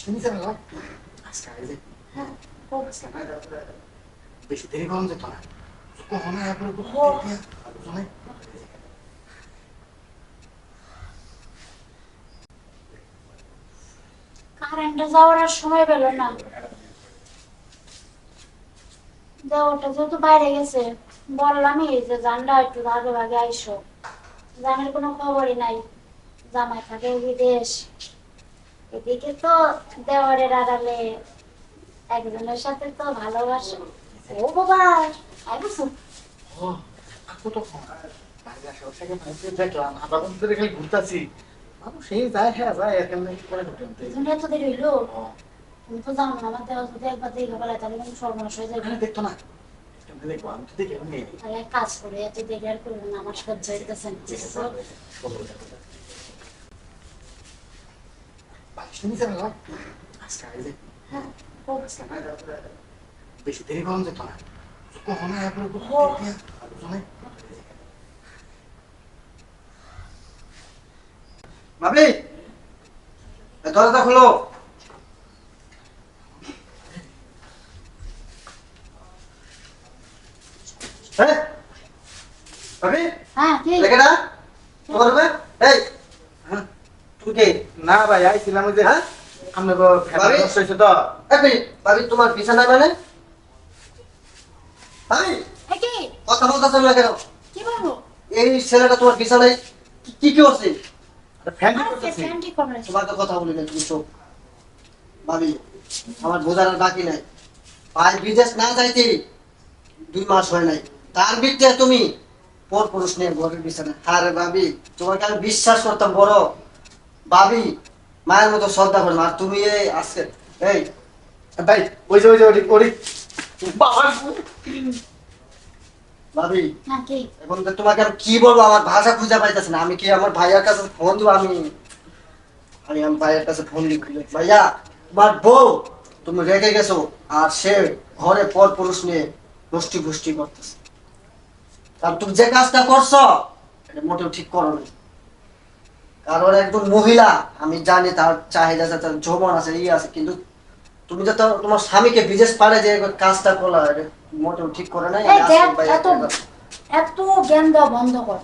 শুনিছে না আজকে যে হ্যাঁ আজকে না বেশি দেরি করুন যেত না কখনো একবার আলোচনায় কারেন্টে যাওয়ার আর সময় পেল না। দেওয়াটা যেহেতু বাইরে গেছে, বললামই যে জানলা একটু আগে ভাগে আইসো। জানের কোনো খবরই নাই, জামাই থাকে বিদেশ। এদিকে তো দেওয়ারের আড়ালে একজনের সাথে তো ভালোবাসা। ও বাবা, আইবছো? ও আপু তো বাইরে আসা থেকে ভাইকে দেখলাম আমরা বন্ধু খালি ঘুরতেছি মানুষ সেই যায় হ্যাঁ যায় এখান থেকে করে ঢুকলাম এজন্য এত দেরি হইলো। তুমি তো জানো না, আমার দেওয়া যদি একবার দেখে ফেলে তাহলে কিন্তু সর্বনাশ হয়ে যাবে। দেখতো না দেখবো আমি তো দেখি আমি তাহলে এক কাজ করে এত দেরি আর করবো না, আমার সহ্য হইতেছে না। শুনিছে না আজকে যে হ্যাঁ আজকে না বেশি দেরি করুন যেত না কখনো একবার আলোচনায় ভাবি দরজা খোলো। হ্যাঁ ভাবি হ্যাঁ কি লেখে না তোমার রুমে। এই হ্যাঁ তুমি কে? না ভাই আইছিলাম ওই যে হ্যাঁ আমরা ভাবি? নষ্ট হয়েছে তো এক মিনিট ভাবি, তোমার বিছানায় মানে ভাবি এ কি কথা বলতেছো না কেন? কি বলবো? এই ছেলেটা তোমার বিছানায় কি কি করছে? ফ্যান আরে করতেছি ফ্যান ঠিক করে রাখছি। তোমার তো কথা বলি না, তুমি চোখ। ভাবি আমার বোঝার আর বাকি নাই, ভাই বিদেশ না যাইতে 2 মাস হয় নাই, তার ভিতরে তুমি পর পুরুষ নিয়ে ঘরের বিছানায়। আরে ভাবি তোমাকে আমি বিশ্বাস করতাম বড় ভাবি, মায়ের মতো শ্রদ্ধা করলাম, আর তুমি এই আজকে এই ভাই ওই যে ওরি বাবা ভাবি হ্যাঁ কি এখন তো তোমাকে আর কি বলবো, আমার ভাষা খুঁজে পাইতেছে না। আমি কি আমার ভাইয়ার কাছে ফোন দিব? আমি আমি আমার ভাইয়ের কাছে ফোন দিব, ভাইয়া তোমার বউ তুমি রেখে গেছো আর সে ঘরে পর পুরুষ নিয়ে গোষ্ঠী গোষ্ঠী করতেছে। কারণ তুমি যে কাজটা করছো এটা মোটেও ঠিক করো না। কারণ একজন মহিলা আমি জানি তার চাহিদা আছে, তার যৌবন আছে, আছে, কিন্তু তুমি যে তোমার স্বামীকে বিদেশ পারে যে কাজটা করলা এটা মোটেও ঠিক করে নাই। এই দেখ, এত এত জ্ঞান দেওয়া বন্ধ কর।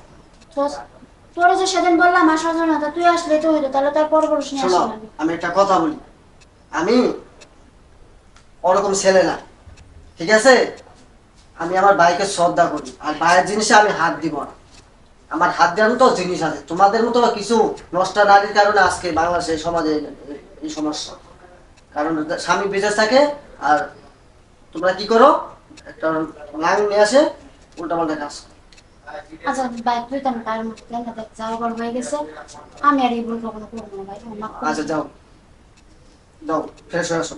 তোরা যে সেদিন বললাম আসার জন্য, তা তুই আসলে তো হইতো, তাহলে তার পরপরশ নিয়ে শোনো, আসলাম। আমি একটা কথা বলি, আমি ওরকম ছেলে না, ঠিক আছে? আমি আমার ভাইকে শ্রদ্ধা করি, আর ভাইয়ের জিনিসে আমি হাত দিব না। আমার হাত দেওয়ার মতো জিনিস আছে, তোমাদের মতো কিছু নষ্ট নারীর কারণে আজকে বাংলাদেশের সমাজে এই সমস্যা। কারণ স্বামী বিদেশ থাকে আর তোমরা কি করো, একটা লাং নিয়ে আসে উল্টাপাল্টা কাজ করো। আচ্ছা ভাই, তুই তো আমি কার মতো দেখ না, দেখ যা হবার হয়ে গেছে। আমি আর এই ভুল কখনো করবো না ভাই, আমার মাফ করে আচ্ছা দিন। যাও যাও, ফ্রেশ হয়ে আসো।